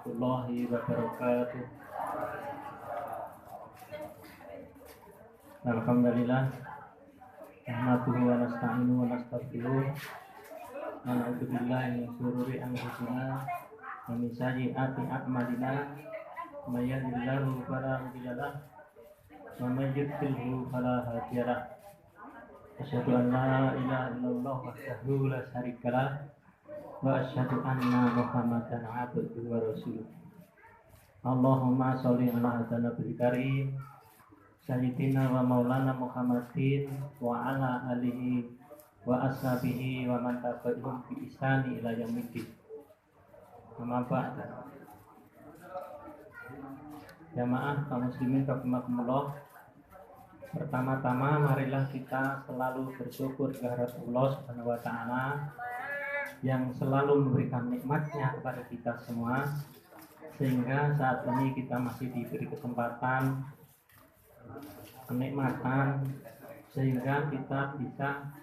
warahmatullahi wabarakatuh. Alhamdulillah, nahmaduhu wa nasta'inu wa nastaghfiruh wa na'udzu billahi min shururi anfusina wa min sayyiati a'malina. May yahdihillahu fala mudilla lahu wa may yudlilhu fala hadiya lahu. Asyhadu an la ilaha illallah wahdahu la syarika lah wa asyhadu anna Muhammadan abduhu wa rasuluh. Allahumma sholli ala nabiyyil karim sayyidina wa maulana Muhammadin wa ala alihi wa ashabihi wa man tabi'ahum bi ihsani ila yaumiddin. Amma ba'd. Jamaah kaum muslimin rahimakumullah. Pertama-tama marilah kita selalu bersyukur kehadirat Allah Subhanahu wa taala yang selalu memberikan nikmatnya kepada kita semua, sehingga saat ini kita masih diberi kesempatan, kenikmatan, sehingga kita bisa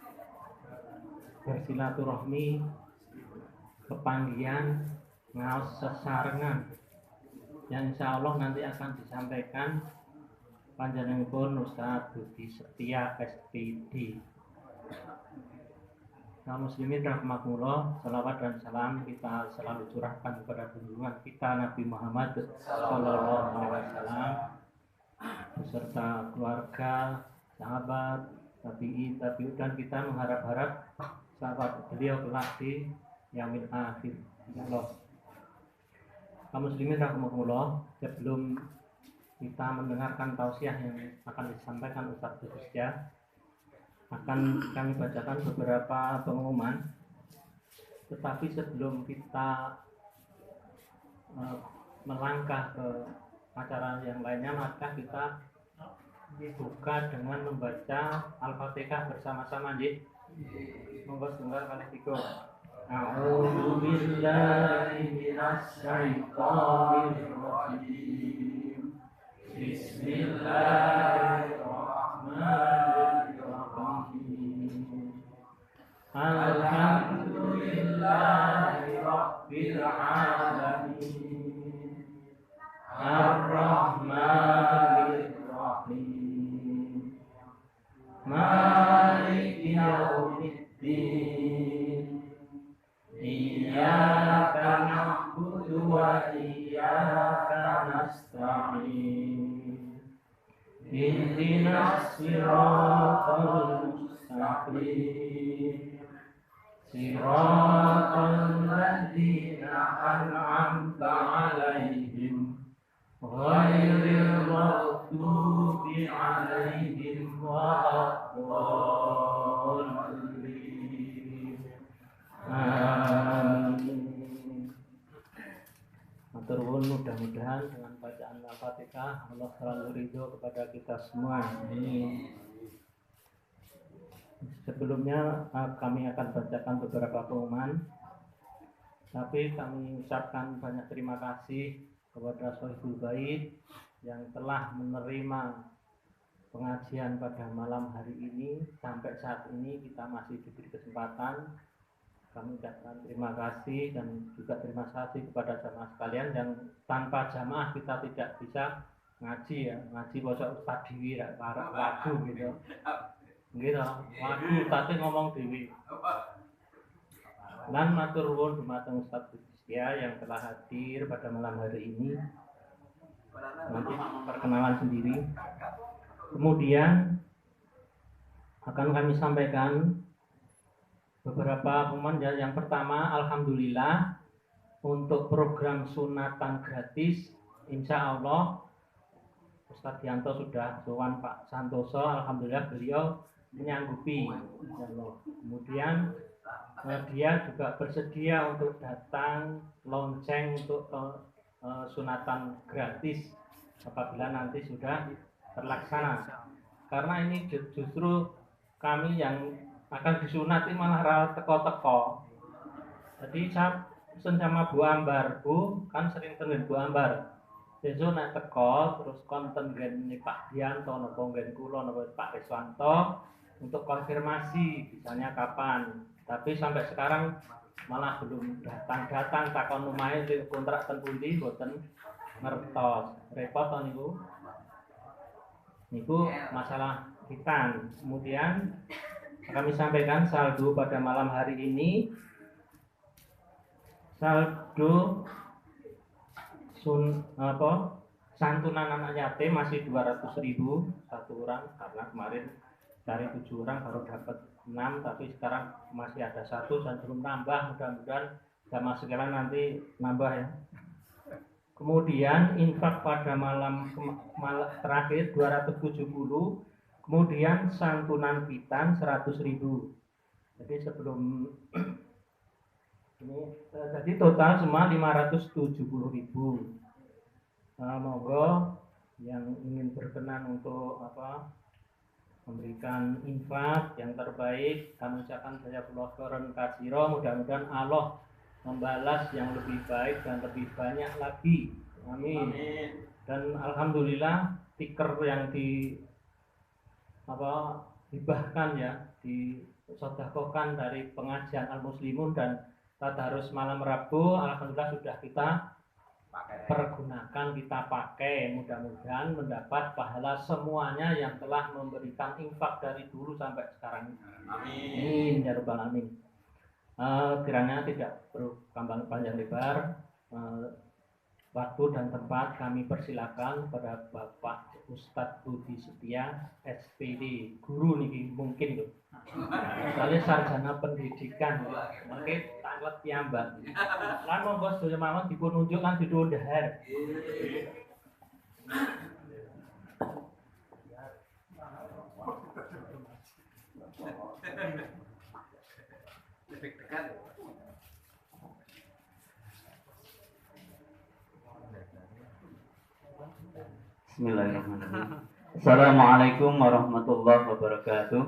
bersilaturahmi, kepanggian, ngaos sesarengan yang insya Allah nanti akan disampaikan panjenenganipun Ustaz Budi Setia SPD. Kaum muslimin rahimakumullah, salawat dan salam kita selalu curahkan kepada junjungan kita Nabi Muhammad sallallahu alaihi wasallam beserta keluarga, sahabat, tabi'in, dan kita mengharap-harap sahabat beliau kelak di yaumil akhir insyaallah. Kaum muslimin rahimakumullah, sebelum kita mendengarkan tausiah yang akan disampaikan Ustaz Budi Setia, akan kami bacakan beberapa pengumuman. Tetapi sebelum kita melangkah ke acara yang lainnya, maka kita dibuka dengan membaca Al-Fatihah bersama-sama, nggih. Monggo setunggal kali tiga. A'udzu billahi minasy syaithanir rajim. Bismillahirrahmanirrahim. Alhamdulillahi rabbil alamin. Ar-Rahmanir Rahim. Maliki yaumiddin. Iyyaka na'budu wa iyyaka nasta'in. Ihdinas siratal mustaqim. Siratal ladzina an'amta 'alaihim ghairil maghdubi 'alaihim waladdallin. Amin. Matur nuwun, mudah-mudahan dengan bacaan Al-Fatihah Allah selalu ridho kepada kita semua. Amin. Sebelumnya kami akan bacakan beberapa pengumuman, tapi kami ucapkan banyak terima kasih kepada Sohibul Bait yang telah menerima pengajian pada malam hari ini. Sampai saat ini kita masih diberi kesempatan. Kami ucapkan terima kasih dan juga terima kasih kepada jamaah sekalian yang tanpa jamaah kita tidak bisa ngaji ya. Ngaji bocah Ustaz Dewi lagu gitu. Gitu, waduh, tadi ngomong Dewi. Lan matur nuwun dumateng Ustaz Budi Setia yang telah hadir pada malam hari ini. Nanti perkenalan sendiri. Kemudian akan kami sampaikan beberapa pengumuman. Yang pertama, alhamdulillah untuk program sunatan gratis, insya Allah Ustadz Dianto sudah sowan Pak Santoso, alhamdulillah beliau menyanggupi. Kemudian dia juga bersedia untuk datang lonceng untuk sunatan gratis apabila nanti sudah terlaksana. Karena ini justru kami yang akan disunat ini malah teko-teko. Jadi saya pesen sama Bu Ambar, Bu kan sering tengen Bu Ambar. Besok nek teko terus konten ngene Pak Dianto napa ngene kula napa Pak Riswanto untuk konfirmasi misalnya kapan. Tapi sampai sekarang malah belum datang takon lumahe kontrak ten pundi boten ngertos. Repot to niku. Niku masalah hitan. Kemudian kami sampaikan saldo pada malam hari ini, saldo santunan anak yatim masih 200.000 satu orang, karena kemarin dari 7 orang baru dapat 6, tapi sekarang masih ada 1 dan belum nambah. Mudah-mudahan jamaah sekalian nanti nambah ya. Kemudian infak pada malam terakhir 270, kemudian santunan pitan 100.000. Jadi sebelum ini jadi total semua 570.000. Monggo yang ingin berkenan untuk memberikan infak yang terbaik, kami ucapkan jazakallahu khairan katsira. Mudah-mudahan Allah membalas yang lebih baik dan lebih banyak lagi. Amin. Dan alhamdulillah stiker yang dihibahkan ya, disedekahkan dari pengajian Al-Muslimun dan tadarus malam Rabu, alhamdulillah sudah kita pergunakan, kita pakai. Mudah-mudahan mendapat pahala semuanya yang telah memberikan infak dari dulu sampai sekarang. Amin ya rabbal alamin. Kiranya tidak perlu panjang lebar, waktu dan tempat kami persilakan pada Bapak Ustadz Budi Setia SPD, guru nih mungkin loh. Misalnya sarjana pendidikan, mungkin taklet piyambak. Lan monggo sedaya mawon dipun unjuk lan dipun dhahar. Bismillahirrahmanirrahim. Assalamualaikum warahmatullahi wabarakatuh.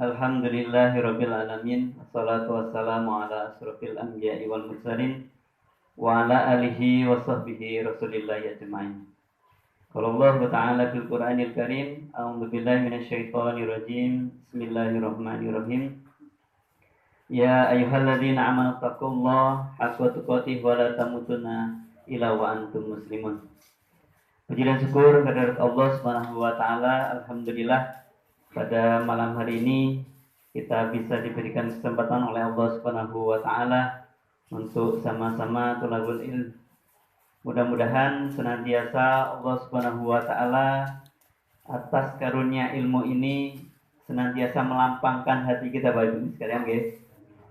Alhamdulillahirabbil alamin. Wassalatu wassalamu ala asrofil anbiya'i wal mursalin wa ala alihi wa sahbihi rasulillahi ajma'in. Qala Allah ta'ala fil Qur'anil Karim, a'udzu billahi minasyaitonir rajim. Bismillahirrahmanirrahim. Ya ayyuhalladzina amanu taqullaha haqqa tuqatih wa la tamutunna illa wa antum muslimun. Puji dan syukur kehadirat Allah Subhanahu wa taala. Alhamdulillah pada malam hari ini kita bisa diberikan kesempatan oleh Allah Subhanahu wa taala untuk sama-sama thalabul ilm. Mudah-mudahan senantiasa Allah Subhanahu wa taala atas karunia ilmu ini senantiasa melampangkan hati kita Bapak Ibu sekalian, guys.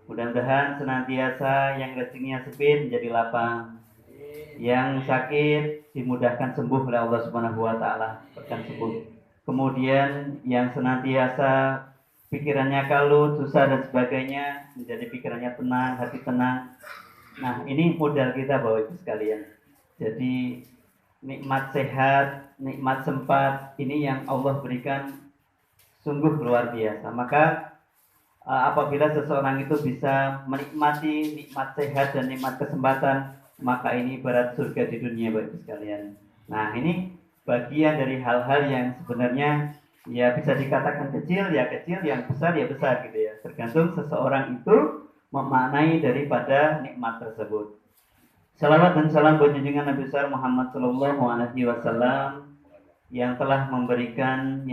Mudah-mudahan senantiasa yang rezekinya sempit menjadi lapang, yang sakit dimudahkan sembuh oleh Allah Subhanahu wa taala, bahkan sembuh. Kemudian yang senantiasa pikirannya kalut, susah dan sebagainya menjadi pikirannya tenang, hati tenang. Nah, ini modal kita Bapak Ibu sekalian. Jadi nikmat sehat, nikmat sempat ini yang Allah berikan sungguh luar biasa. Maka apabila seseorang itu bisa menikmati nikmat sehat dan nikmat kesempatan, maka ini ibarat surga di dunia Bapak Ibu sekalian. Nah, ini bagian dari hal-hal yang sebenarnya ya bisa dikatakan kecil, yang besar ya besar gitu ya. Tergantung seseorang itu memaknai daripada nikmat tersebut. Salawat dan salam buat junjungan Nabi besar Muhammad sallallahu alaihi wasallam yang telah memberikan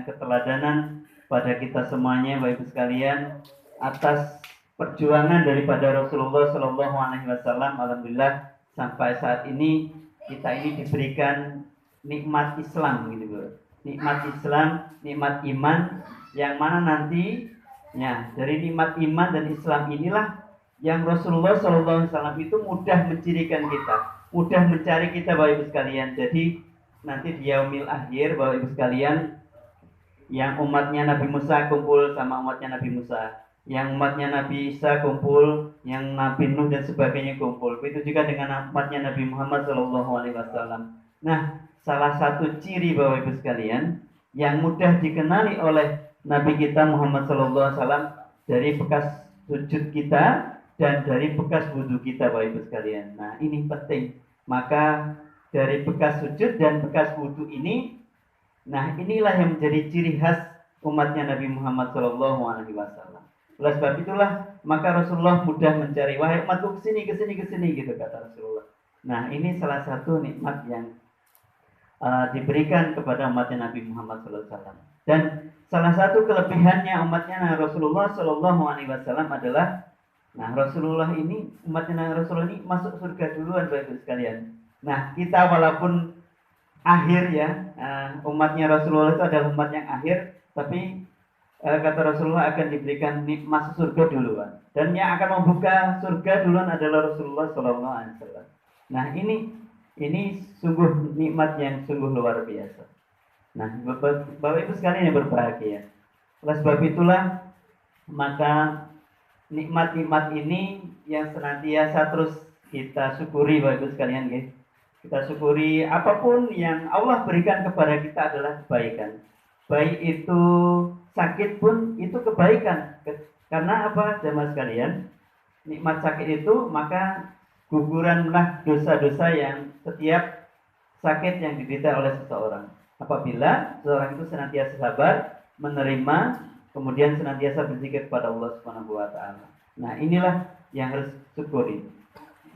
keteladanan pada kita semuanya Bapak Ibu sekalian atas perjuangan daripada Rasulullah sallallahu alaihi wasallam. Alhamdulillah sampai saat ini kita ini diberikan nikmat Islam gitu Bro. Nikmat Islam, nikmat iman yang mana nanti ya dari nikmat iman dan Islam inilah yang Rasulullah sallallahu alaihi wasallam itu mudah mencirikan kita, mudah mencari kita Bapak Ibu sekalian. Jadi nanti di yaumil akhir Bapak Ibu sekalian, yang umatnya Nabi Musa kumpul sama umatnya Nabi Musa, yang umatnya Nabi Isa kumpul, yang Nabi Nuh dan sebagainya kumpul. Begitu juga dengan umatnya Nabi Muhammad SAW. Nah, salah satu ciri Bapak Ibu sekalian yang mudah dikenali oleh Nabi kita Muhammad SAW dari bekas sujud kita dan dari bekas wudhu kita Bapak Ibu sekalian. Nah, ini penting. Maka dari bekas sujud dan bekas wudhu ini Nah, inilah yang menjadi ciri khas umatnya Nabi Muhammad SAW. Oleh sebab itulah maka Rasulullah mudah mencari, wahai umatku kesini gitu kata Rasulullah. Nah, ini salah satu nikmat yang diberikan kepada umatnya Nabi Muhammad SAW. Dan salah satu kelebihannya umatnya Rasulullah SAW adalah, nah Rasulullah ini, umatnya Rasulullah ini masuk surga duluan Bapak sekalian. Nah, kita walaupun akhir ya, umatnya Rasulullah itu adalah umat yang akhir, tapi kata Rasulullah akan diberikan masuk surga duluan, dan yang akan membuka surga duluan adalah Rasulullah SAW. Nah, ini sungguh nikmat yang sungguh luar biasa. Nah, Bapak Ibu sekalian yang berbahagia, oleh sebab itulah maka nikmat-nikmat ini yang senantiasa terus kita syukuri Bapak Ibu sekalian, guys. Kita syukuri apapun yang Allah berikan kepada kita adalah kebaikan. Baik itu sakit pun itu kebaikan. Karena apa, jemaah sekalian? Nikmat sakit itu maka guguranlah dosa-dosa yang setiap sakit yang diderita oleh seseorang. Apabila seseorang itu senantiasa sabar, menerima, kemudian senantiasa berzikir kepada Allah Subhanahu wa taala. Nah, inilah yang harus syukuri.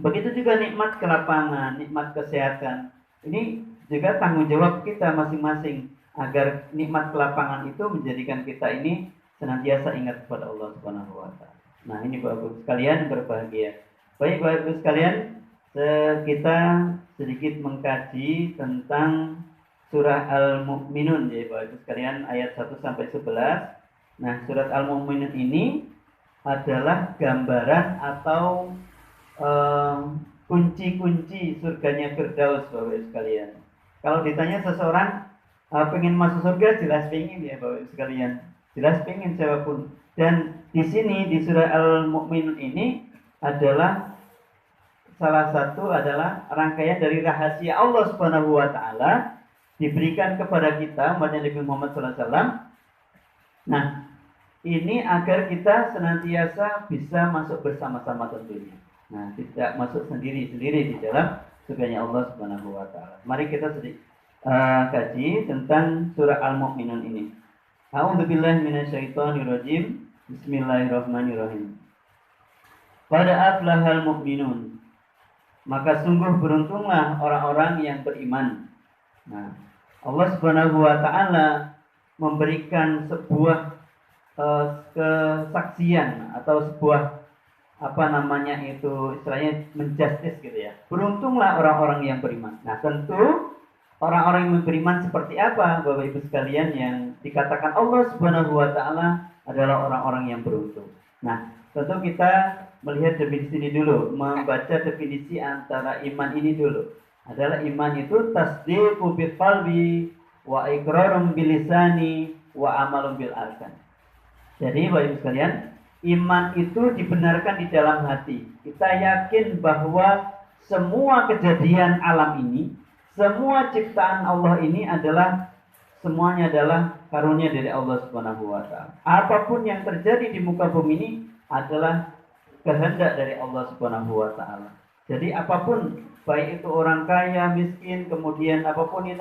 Begitu juga nikmat kelapangan, nikmat kesehatan. Ini juga tanggung jawab kita masing-masing agar nikmat kelapangan itu menjadikan kita ini senantiasa ingat kepada Allah Subhanahu wa taala. Nah, ini Bapak Ibu sekalian berbahagia. Baik Bapak Ibu sekalian, kita sedikit mengkaji tentang surah Al-Mu'minun ya Bapak Ibu sekalian, ayat 1 sampai 11. Nah, surat Al-Mu'minun ini adalah gambaran atau kunci-kunci surganya Firdaus Bapak Ibu sekalian. Kalau ditanya seseorang pengen masuk surga, jelas pengen ya Bapak Ibu sekalian. Jelas pengen siapapun. Dan di sini di surah Al-Mu'minun ini adalah salah satu adalah rangkaian dari rahasia Allah Subhanahu wa taala diberikan kepada kita umat Nabi Muhammad SAW. Nah, ini agar kita senantiasa bisa masuk bersama-sama tentunya. Nah, tidak masuk sendiri-sendiri di dalam surganya Allah Subhanahu wa taala. Mari kita kaji tentang surah Al-Mu'minun ini. A'udzubillahi minasyaitonirrajim. Bismillahirrahmanirrahim. Pada aflahal mu'minun. Maka sungguh beruntunglah orang-orang yang beriman. Nah, Allah Subhanahu wa taala memberikan sebuah kesaksian atau sebuah istilahnya menjustice gitu ya. Beruntunglah orang-orang yang beriman. Nah, tentu orang-orang yang beriman seperti apa Bapak Ibu sekalian yang dikatakan Allah Subhanahu wa taala adalah orang-orang yang beruntung. Nah, tentu kita melihat definisi ini dulu, membaca definisi antara iman ini dulu. Adalah iman itu tasdiqu bil qalbi wa iqrarun bil lisani wa amalun bil arkan. Jadi Bapak Ibu sekalian, iman itu dibenarkan di dalam hati. Kita yakin bahwa semua kejadian alam ini, semua ciptaan Allah ini semuanya adalah karunia dari Allah Subhanahu wa taala. Apapun yang terjadi di muka bumi ini adalah kehendak dari Allah Subhanahu wa taala. Jadi apapun, baik itu orang kaya, miskin, kemudian apapun ini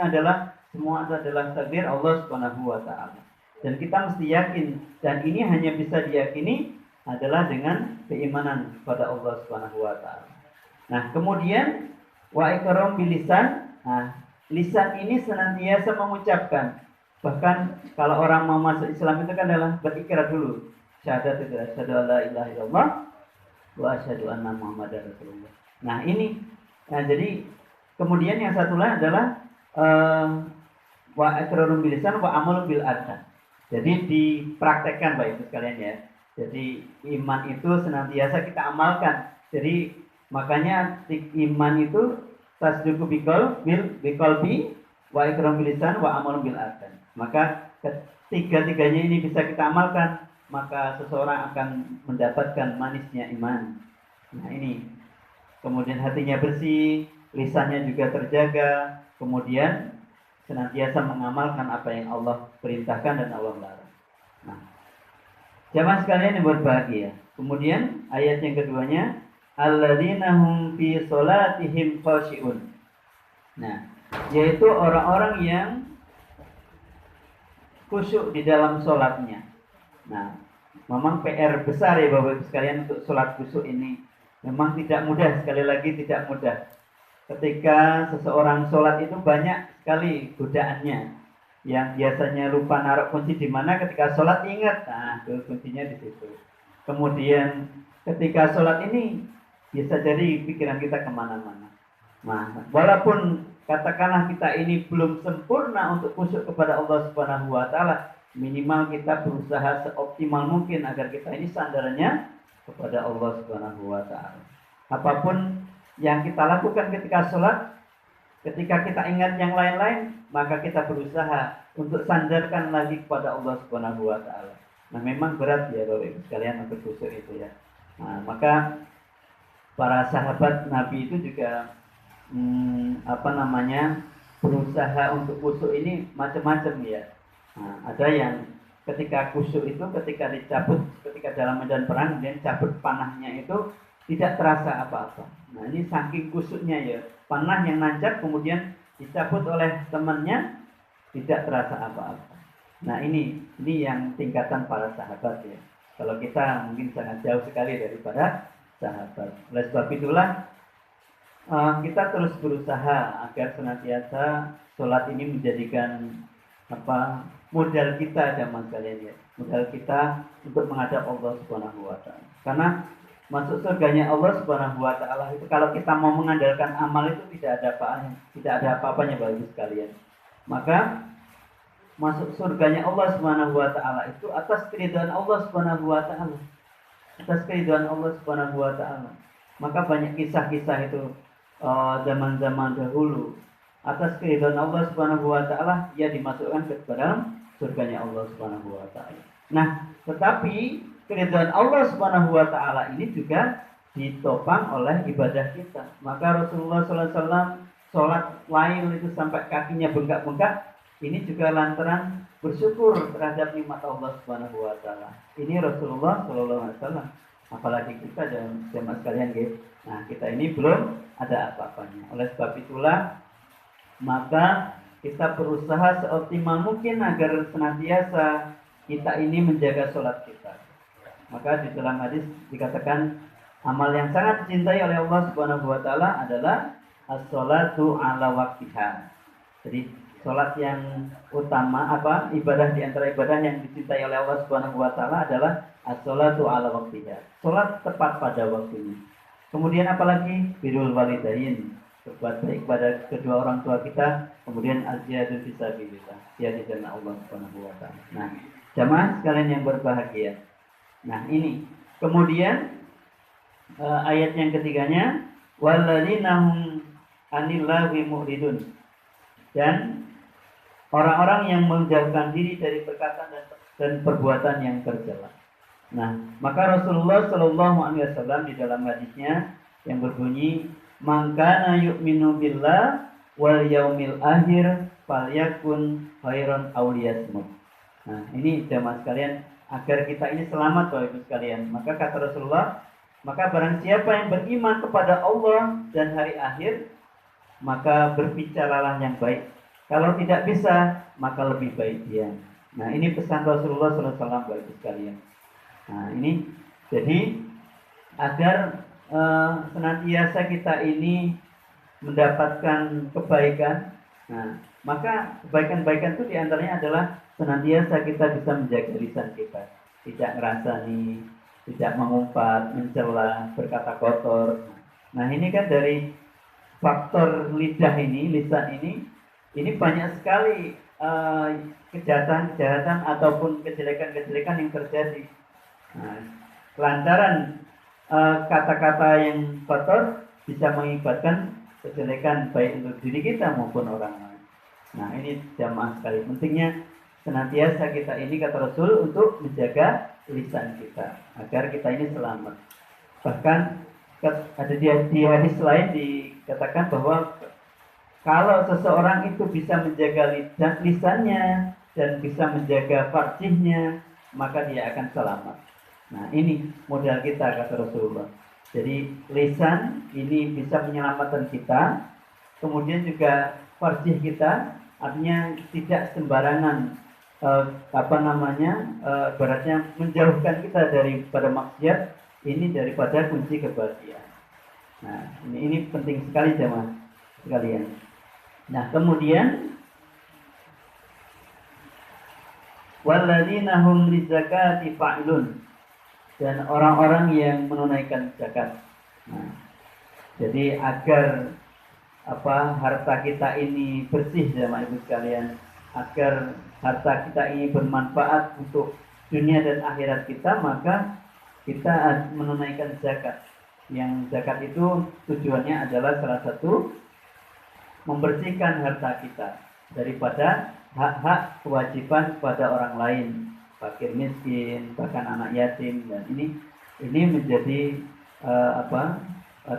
semua adalah takdir Allah Subhanahu wa taala. Dan kita mesti yakin, dan ini hanya bisa diyakini adalah dengan keimanan kepada Allah Subhanahu wa taala. Nah, kemudian wa ikram bilisan. Nah, lisan ini senantiasa mengucapkan. Bahkan kalau orang mau masuk Islam itu kan adalah berikrar dulu. Syahadat itu, asyhadu alla ilaha illallah wa asyhadu anna muhammadar rasulullah. Nah, jadi kemudian yang satu lain adalah wa iqrarun bilisan wa amalun bil arkan. Jadi dipraktekkan Bapak Ibu sekalian ya. Jadi iman itu senantiasa kita amalkan. Jadi makanya iman itu tasdiqu bil qalbi wa iqrarun bilisan wa amalun bil arkan. Maka ketiga-tiganya ini bisa kita amalkan, maka seseorang akan mendapatkan manisnya iman. Nah, ini. Kemudian hatinya bersih, lisannya juga terjaga, kemudian senantiasa mengamalkan apa yang Allah perintahkan dan Allah larang. Nah, jamaah sekalian yang berbahagia. Kemudian ayat yang keduanya, alladzina hum fi sholatihim khashi'un. Nah, yaitu orang-orang yang khusyuk di dalam sholatnya. Nah, memang PR besar ya Bapak Ibu sekalian untuk sholat khusyuk ini. Memang tidak mudah, sekali lagi tidak mudah. Ketika seseorang sholat itu banyak sekali godaannya. Yang biasanya lupa naruh kunci di mana, ketika sholat ingat, nah itu kuncinya di situ. Kemudian ketika sholat ini bisa jadi pikiran kita kemana-mana. Nah, walaupun katakanlah kita ini belum sempurna untuk khusyuk kepada Allah Subhanahu wa taala, minimal kita berusaha seoptimal mungkin agar kita ini sandarannya kepada Allah Subhanahu wa taala. Apapun yang kita lakukan ketika sholat, ketika kita ingat yang lain-lain, maka kita berusaha untuk sandarkan lagi kepada Allah Subhanahu wa taala. Nah, memang berat ya Bapak Ibu sekalian untuk khusyuk itu ya. Nah, maka para sahabat Nabi itu juga berusaha untuk khusyuk ini macam-macam ya. Nah, ada yang ketika khusyuk itu ketika dalam medan perang dan cabut panahnya itu tidak terasa apa-apa. Nah, ini saking khusyuknya ya, panah yang nancap kemudian dicabut oleh temannya tidak terasa apa-apa. Nah, ini yang tingkatan para sahabat ya. Kalau kita mungkin sangat jauh sekali daripada sahabat. Oleh sebab itulah kita terus berusaha agar senantiasa sholat ini menjadikan modal kita jamaah sekalian ya. Modal kita untuk menghadap Allah Subhanahu wa taala. Karena masuk surganya Allah Subhanahu wa taala itu kalau kita mau mengandalkan amal itu tidak ada apa-apanya bagi sekalian. Maka masuk surganya Allah Subhanahu wa taala itu atas keridhaan Allah Subhanahu wa taala. Atas keridhaan Allah Subhanahu wa taala. Maka banyak kisah-kisah itu zaman-zaman dahulu. Atas keridhaan Allah Subhanahu wa taala ia dimasukkan ke dalam surganya Allah Subhanahu wa taala. Nah, tetapi keridhaan Allah Subhanahu wa taala ini juga ditopang oleh ibadah kita. Maka Rasulullah SAW sholat lail itu sampai kakinya bengkak-bengkak, ini juga lantaran bersyukur terhadap nikmat Allah Subhanahu wa taala. Ini Rasulullah SAW. Apalagi kita dan jemaah sekalian gitu. Nah, kita ini belum ada apa-apanya. Oleh sebab itulah maka kita berusaha seoptimal mungkin agar senantiasa kita ini menjaga sholat kita. Maka di dalam hadis dikatakan amal yang sangat dicintai oleh Allah Subhanahu wa taala adalah as-sholatu ala waqtiha. Jadi sholat yang utama ibadah di antara ibadah yang dicintai oleh Allah Subhanahu wa taala adalah as-sholatu ala waqtiha. Sholat tepat pada waktunya. Kemudian apalagi birrul walidain, berbuat baik pada kedua orang tua kita, kemudian al-jihadu fisabilillah, jihad di jalan Allah Subhanahu wa taala. Nah, jamaah sekalian yang berbahagia. Nah, ini. Kemudian ayat yang ketiganya walladzina hum anillahi mu'ridun. Dan orang-orang yang menjauhkan diri dari perkataan dan perbuatan yang tercela. Nah, maka Rasulullah Shallallahu alaihi wasallam di dalam hadisnya yang berbunyi man kana yu'minu billah wal yaumil akhir falyakun khairan aw liyasmut. Nah, ini jemaah sekalian agar kita ini selamat Bapak Ibu sekalian. Maka kata Rasulullah, maka barang siapa yang beriman kepada Allah dan hari akhir, maka berbicaralah yang baik. Kalau tidak bisa, maka lebih baik diam. Nah, ini pesan Rasulullah SAW Bapak Ibu sekalian. Nah, ini jadi agar senantiasa kita ini mendapatkan kebaikan. Nah, maka kebaikan-kebaikan itu diantaranya adalah senantiasa kita bisa menjaga lisan kita, tidak ngerasani, tidak mengumpat, mencela, berkata kotor. Nah, ini kan dari faktor lidah ini, lisan ini banyak sekali kejahatan-kejahatan ataupun kejelekan-kejelekan yang terjadi. Nah, lantaran kata-kata yang kotor bisa mengakibatkan kejelekan baik untuk diri kita maupun orang lain. Nah, ini jamaah sekali pentingnya senantiasa kita ini kata Rasul untuk menjaga lisan kita agar kita ini selamat. Bahkan ada di hadis lain dikatakan bahwa kalau seseorang itu bisa menjaga lisannya dan bisa menjaga farjihnya, maka dia akan selamat. Nah, ini modal kita kata Rasulullah. Jadi lisan ini bisa menyelamatkan kita, kemudian juga farjih kita, artinya tidak sembarangan apa namanya, ibaratnya menjauhkan kita daripada maksiat, ini daripada kunci kebahagiaan. Nah, ini penting sekali jemaah sekalian. Nah, kemudian walladzina hum lizakati fa'ilun, dan orang-orang yang menunaikan zakat. Nah, jadi agar harta kita ini bersih jemaah ibu sekalian, agar harta kita ini bermanfaat untuk dunia dan akhirat kita, maka kita menunaikan zakat. Yang zakat itu tujuannya adalah salah satu membersihkan harta kita daripada hak-hak kewajiban kepada orang lain, fakir miskin, bahkan anak yatim, dan ini menjadi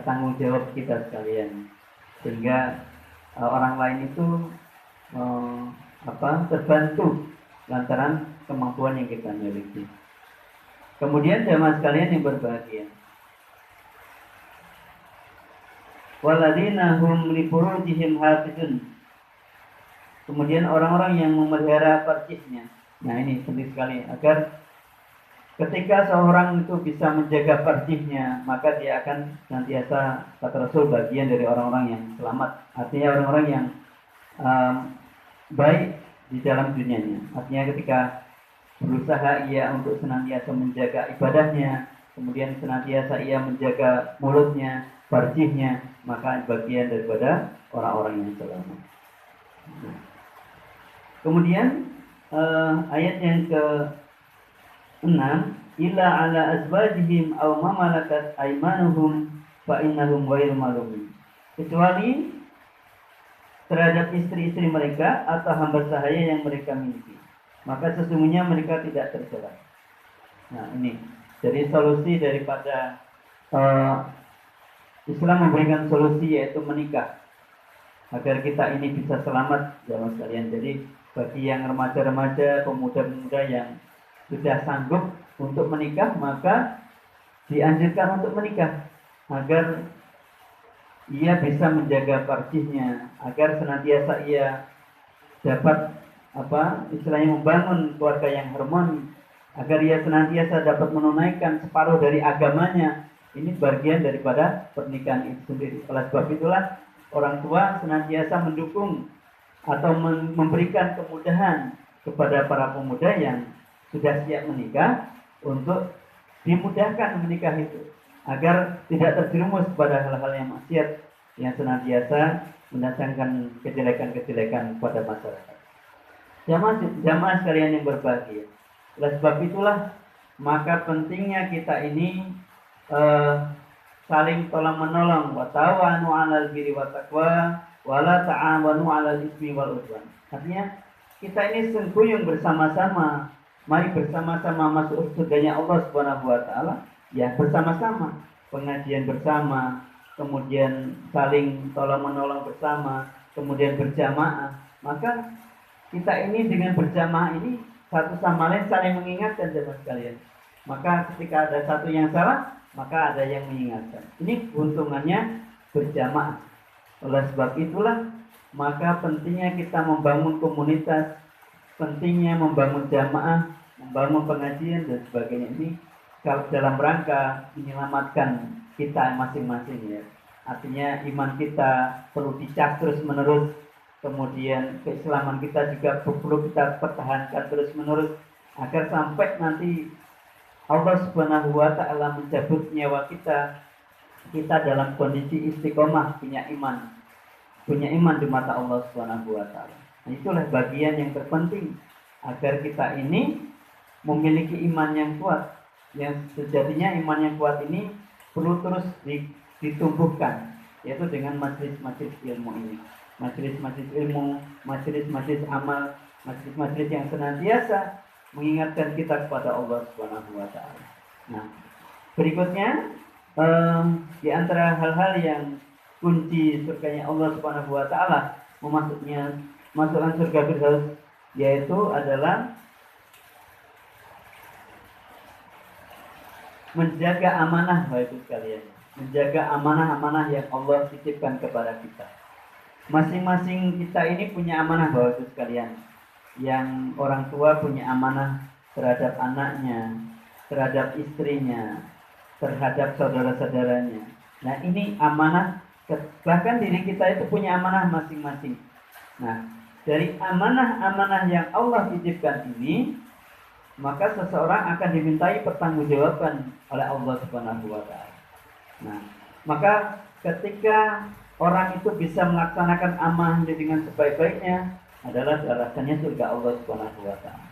tanggung jawab kita sekalian, sehingga orang lain itu terbantu lantaran kemampuan yang kita miliki. Kemudian jemaah sekalian yang berbahagia, walladzina hum li furujihim hafizun, kemudian orang-orang yang memelihara farjihnya. Nah, ini penting sekali, agar ketika seorang itu bisa menjaga farjihnya, maka dia akan senantiasa, kata Rasul, bagian dari orang-orang yang selamat. Artinya orang-orang yang baik di dalam dunianya. Artinya ketika berusaha ia untuk senantiasa menjaga ibadahnya, kemudian senantiasa ia menjaga mulutnya, farjihnya, maka bagian daripada orang-orang yang selamat. Nah, kemudian ayat yang ke-6, illa ala azwajihim aw ma malakat aymanuhum fa innahum ghairu malumin, kecuali terhadap istri-istri mereka atau hamba sahaya yang mereka miliki, maka sesungguhnya mereka tidak tercela. Nah, ini jadi solusi daripada Islam memberikan solusi, yaitu menikah, agar kita ini bisa selamat jemaah sekalian. Jadi bagi yang remaja-remaja, pemuda-pemuda yang sudah sanggup untuk menikah, maka dianjurkan untuk menikah agar ia bisa menjaga farjihnya, agar senantiasa ia dapat istilahnya membangun keluarga yang harmoni, agar ia senantiasa dapat menunaikan separuh dari agamanya. Ini bagian daripada pernikahan itu sendiri. Oleh sebab itulah orang tua senantiasa mendukung atau memberikan kemudahan kepada para pemuda yang sudah siap menikah untuk dimudahkan menikah itu, agar tidak terjerumus pada hal-hal yang maksiat yang senantiasa mendatangkan kejelekan-kejelekan kepada masyarakat. Jamaah sekalian yang berbahagia, oleh sebab itulah maka pentingnya kita ini saling tolong menolong, wa ta'awanu 'alal birri wat taqwa wa la ta'awanu 'alal ismi wal 'udwan. Artinya kita ini sengkuyung bersama-sama, mari bersama-sama masuk surganya Allah Subhanahu wa taala, ya bersama-sama, pengajian bersama, kemudian saling tolong menolong bersama, kemudian berjamaah. Maka kita ini dengan berjamaah ini satu sama lain saling mengingatkan jemaah sekalian. Maka ketika ada satu yang salah, maka ada yang mengingatkan. Ini keuntungannya berjamaah. Oleh sebab itulah maka pentingnya kita membangun komunitas, pentingnya membangun jamaah, membangun pengajian dan sebagainya, ini kalau dalam rangka menyelamatkan kita masing-masing, ya. Artinya iman kita perlu dicas terus menerus, kemudian keislaman kita juga perlu kita pertahankan terus menerus, agar sampai nanti Allah Subhanahu wa taala mencabut nyawa kita dalam kondisi istiqomah, punya iman di mata Allah Subhanahu wa taala. Nah, itulah bagian yang terpenting agar kita ini memiliki iman yang kuat. Yang sejatinya iman yang kuat ini perlu terus ditumbuhkan, yaitu dengan majelis-majelis ilmu ini. Majelis-majelis ilmu, majelis-majelis amal, majelis-majelis yang senantiasa mengingatkan kita kepada Allah Subhanahu wa taala. Nah, berikutnya di antara hal-hal yang kunci surganya Allah Subhanahu wa taala, masukkan surga Firdaus, yaitu adalah menjaga amanah, Bapak sekalian. Menjaga amanah-amanah yang Allah titipkan kepada kita. Masing-masing kita ini punya amanah, Bapak sekalian. yang orang tua punya amanah terhadap anaknya, terhadap istrinya, terhadap saudara-saudaranya. Nah, ini amanah, bahkan diri kita itu punya amanah masing-masing. Nah, dari amanah-amanah yang Allah titipkan ini, maka seseorang akan dimintai pertanggungjawaban oleh Allah Subhanahu wa taala. Nah, maka ketika orang itu bisa melaksanakan amanah dengan sebaik-baiknya adalah alasannya surga Allah Subhanahu wa taala.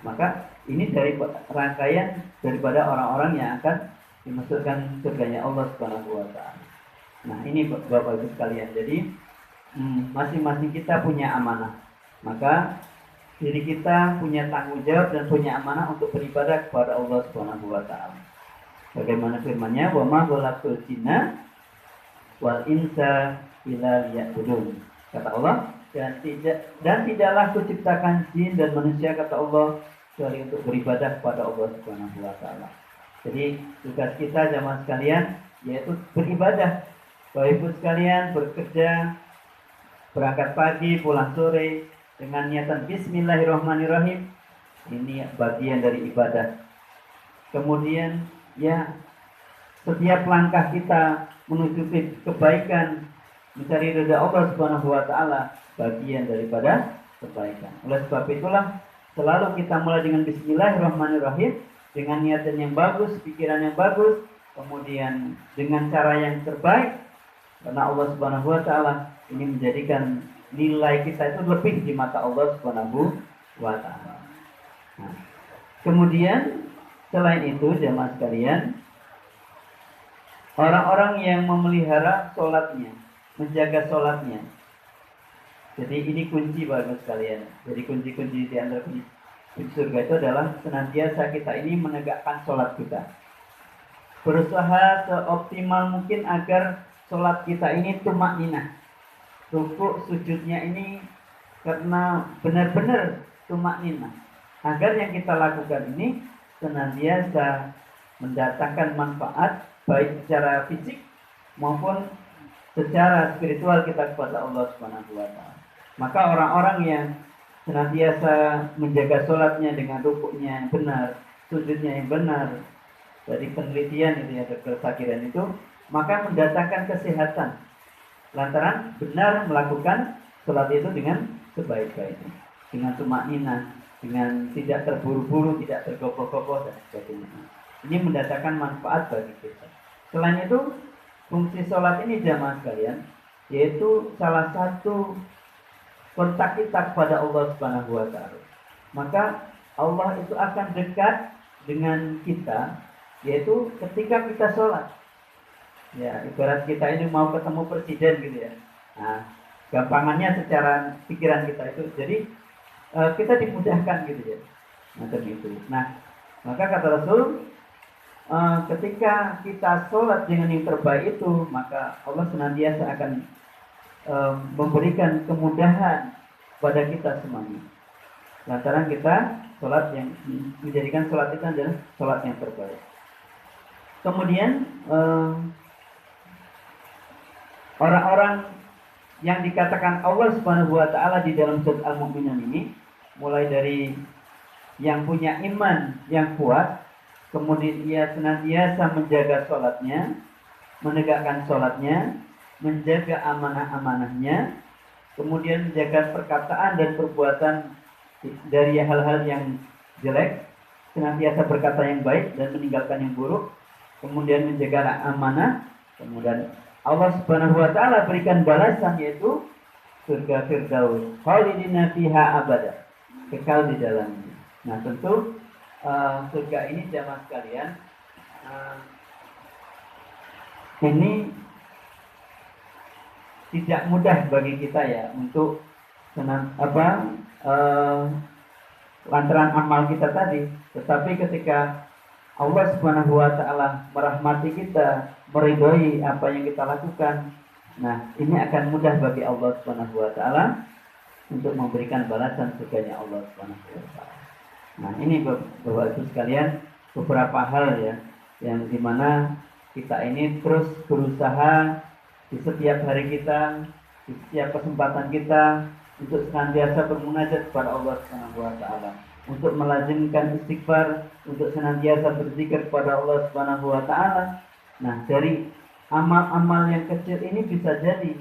Maka ini dari rangkaian daripada orang-orang yang akan dimasukkan surganya Allah Subhanahu wa taala. Nah, ini Bapak Ibu sekalian. Jadi masing-masing kita punya amanah. Maka diri kita punya tanggung jawab dan punya amanah untuk beribadah kepada Allah Subhanahu wa taala. Bagaimana firman-Nya, "Wa ma khalaqtul jinna wal insa illa liya'budun." Kata Allah, dan tidaklah kuciptakan jin dan manusia, kata Allah, kecuali untuk beribadah kepada Allah Subhanahu wa taala. Jadi tugas kita jamaah sekalian yaitu beribadah. Bapak Ibu sekalian, bekerja, berangkat pagi, pulang sore dengan niatan bismillahirrahmanirrahim. Ini bagian dari ibadah. Kemudian ya, setiap langkah kita menuju kebaikan, mencari ridha Allah Subhanahu wa taala, bagian daripada kebaikan. Oleh sebab itulah selalu kita mulai dengan bismillahirrahmanirrahim, dengan niatan yang bagus, pikiran yang bagus, kemudian dengan cara yang terbaik, karena Allah Subhanahu wa taala ini menjadikan nilai kita itu lebih di mata Allah Subhanahu wa taala. Nah, kemudian selain itu jemaah sekalian, orang-orang yang memelihara sholatnya, menjaga sholatnya. Jadi ini kunci Bapak sekalian. Jadi kunci-kunci di antara kunci surga itu adalah senantiasa kita ini menegakkan sholat kita. Berusaha seoptimal mungkin agar sholat kita ini tumakninah. Rukuk sujudnya ini karena benar-benar tumakninah. Agar yang kita lakukan ini senantiasa mendatangkan manfaat baik secara fisik maupun secara spiritual kita kepada Allah Subhanahu wa taala. Maka orang-orang yang senantiasa menjaga sholatnya dengan rukuknya yang benar, sujudnya yang benar, dari penelitian itu ya, Dr. Sakiran itu, maka mendatangkan kesehatan lantaran benar melakukan sholat itu dengan sebaik-baiknya, dengan tumakninah, dengan tidak terburu-buru, tidak tergopoh-gopoh dan sebagainya. Ini mendatangkan manfaat bagi kita. Selain itu, fungsi sholat ini jamaah sekalian, yaitu salah satu kontak kita kepada Allah Subhanahu wa taala. Maka Allah itu akan dekat dengan kita, yaitu ketika kita sholat. Ya, ibarat kita ini mau ketemu presiden gitu ya. Nah, gampangannya secara pikiran kita itu, jadi kita dimudahkan gitu ya. Macam itu. Nah, maka kata Rasul, ketika kita sholat dengan yang terbaik itu, maka Allah senantiasa akan memberikan kemudahan pada kita semuanya. Lantaran kita sholat yang menjadikan sholat itu adalah sholat yang terbaik. Kemudian orang-orang yang dikatakan Allah Subhanahu wa taala di dalam surat Al-Mu'minun ini, mulai dari yang punya iman yang kuat, kemudian ia senantiasa menjaga sholatnya, menegakkan sholatnya, menjaga amanah-amanahnya, kemudian menjaga perkataan dan perbuatan dari hal-hal yang jelek, senantiasa berkata yang baik dan meninggalkan yang buruk, kemudian menjaga amanah, kemudian Allah Subhanahu wa taala berikan balasan yaitu surga Firdaus, khalidina fiha abada, kekal di dalamnya. Nah, tentu surga ini jamaah sekalian, ini tidak mudah bagi kita ya untuk lantaran amal kita tadi. Tetapi ketika Allah Subhanahu wa taala merahmati kita, meridhoi apa yang kita lakukan, nah ini akan mudah bagi Allah Subhanahu wa taala untuk memberikan balasan surganya Allah Subhanahu wa taala. Nah, ini Bapak Ibu sekalian beberapa hal ya yang dimana kita ini terus berusaha di setiap hari kita, di setiap kesempatan kita untuk senantiasa bermunajat kepada Allah Subhanahu wa taala, untuk melazimkan istighfar, untuk senantiasa berzikir kepada Allah Subhanahu wa taala. Nah, dari amal-amal yang kecil ini bisa jadi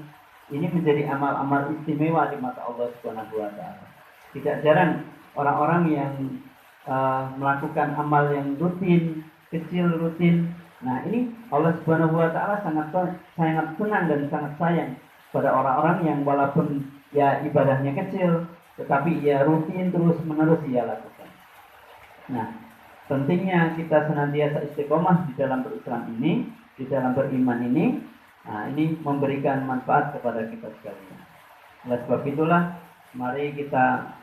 ini menjadi amal-amal istimewa di mata Allah Subhanahu wa taala. Tidak jarang orang-orang yang melakukan amal yang rutin, kecil rutin. Nah, ini Allah Subhanahu wa taala sangat senang dan sangat sayang pada orang-orang yang walaupun ya ibadahnya kecil, tetapi ya rutin terus-menerus ia lakukan. Nah, pentingnya kita senantiasa istiqomah di dalam berislam ini, di dalam beriman ini. Nah, ini memberikan manfaat kepada kita sekalian. Oleh sebab itulah, mari kita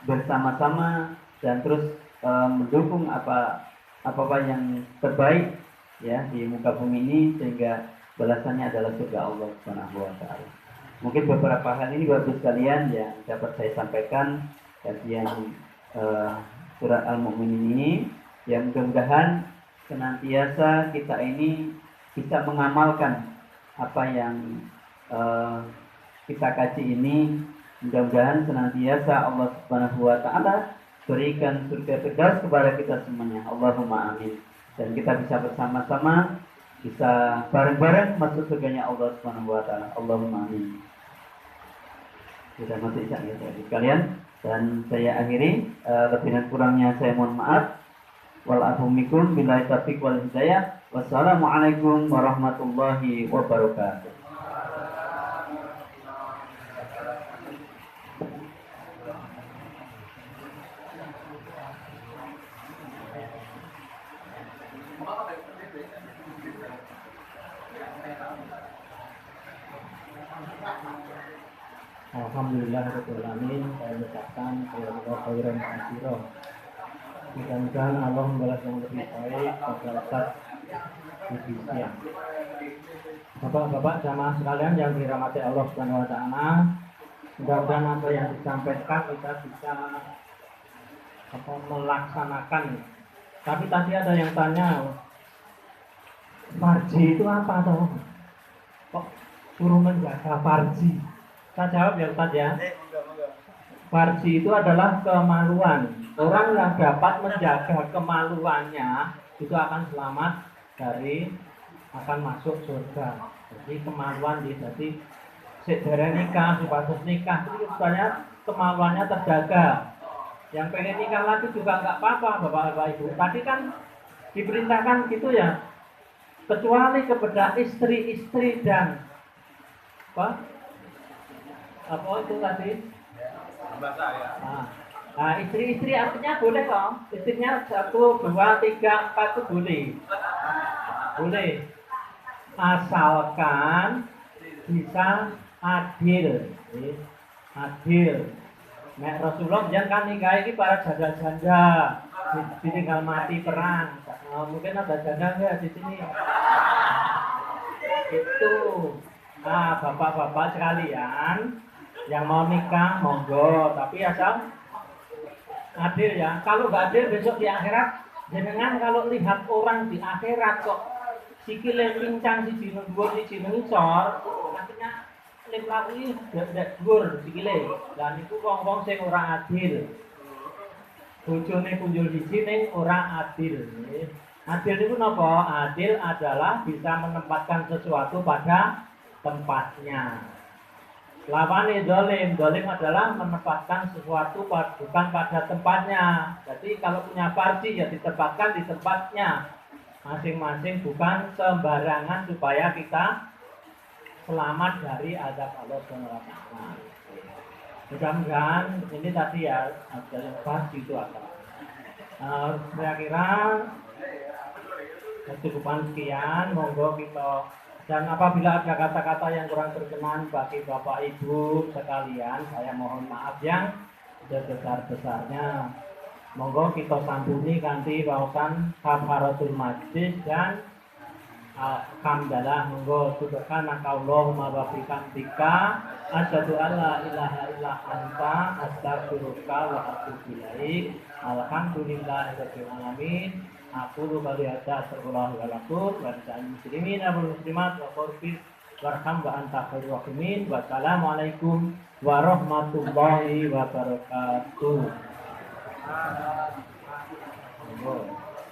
bersama-sama dan terus mendukung apa yang terbaik ya di muka bumi ini, sehingga balasannya adalah surga Allah Subhanahu wa taala. Mungkin beberapa hal ini bagus sekalian yang dapat saya sampaikan kajian surat Al-Mu'minin ini, yang mudah-mudahan senantiasa kita ini bisa mengamalkan apa yang kita kaji ini. Mudah-mudahan senantiasa Allah Subhanahu wa taala berikan surga firdaus kepada kita semuanya. Allahumma amin. Dan kita bisa bersama-sama, bisa bareng-bareng masuk surganya Allah Subhanahu wa taala. Allahumma amin. Sudah masuk isya ya sekalian, dan saya akhiri, lebih dan kurangnya saya mohon maaf. Wal afu minkum billahi taufiq wal hidayah. Wassalamualaikum warahmatullahi wabarakatuh. Alhamdulillahirrahmanirrahim. Saya ucapkan khairan katsiran. Mudah-mudahan Allah membalas yang lebih baik pada Ustaz di siang. Bapak-bapak jamaah sekalian yang dirahmati Allah Subhanahu wa taala, mudah-mudahan apa yang disampaikan kita bisa melaksanakan. Tapi tadi ada yang tanya, farji itu apa toh? Kok suruh menjaga farji? Saya jawab ya Ustaz ya. Farji itu adalah kemaluan. Orang yang dapat menjaga kemaluannya itu akan selamat dari akan masuk surga. Jadi kemaluan jadi sedherek nikah, sebatas nikah itu sebenarnya kemaluannya terjaga. Yang pengen nikah lagi juga nggak apa-apa bapak-bapak ibu. Tadi kan diperintahkan gitu ya. Kecuali kepada istri-istri dan apa itu tadi? Nah, istri-istri artinya boleh kok. Istrinya 1, 2, 3, 4 itu boleh. Boleh. Asalkan bisa adil. Adil. Nek Rasulullah jangan kan nikah ini para janda-janda. Ditinggal mati perang. Mungkin ada janda nggak di sini? Itu. Nah, bapak-bapak sekalian yang mau nikah monggo, tapi asal adil ya. Kalau nggak adil besok di akhirat, jenengan kalau lihat orang di akhirat kok sikile pincang siji nang dhuwur siji nang ngisor, artinya lek-lek dak dhuwur sikile. Lah niku wong-wong sing ora adil. Bojone kunjul siji ning ora adil. Adil niku napa? Adil adalah bisa menempatkan sesuatu pada tempatnya. Lawannya dolim adalah menempatkan sesuatu bukan pada tempatnya. Jadi kalau punya farji ya ditempatkan di tempatnya masing-masing, bukan sembarangan, supaya kita selamat dari azab Allah SWT. Mudah-mudahan ini tadi ya ada yang farji itu apa. Kira-kira kecukupan sekian, monggo kita. Dan apabila ada kata-kata yang kurang berkenan bagi Bapak Ibu sekalian, saya mohon maaf yang sebesar-besarnya. Monggo kita sambungi kanthi waosan kafaratul majlis dan hamdalah. Monggo subhanaka Allahumma wa bihamdika asyhadu an la ilaha illa anta astaghfiruka wa atubu ilaik. Alhamdulillahirabbil alamin. Aku lu kali ada astagfirullah wa lakum wa lisa'il muslimin wal muslimat wa qurbi warham wa anta khairur rahimin. Wassalamualaikum warahmatullahi wabarakatuh.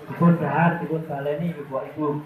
Ibu dahar, ibu baleni, ibu ibu.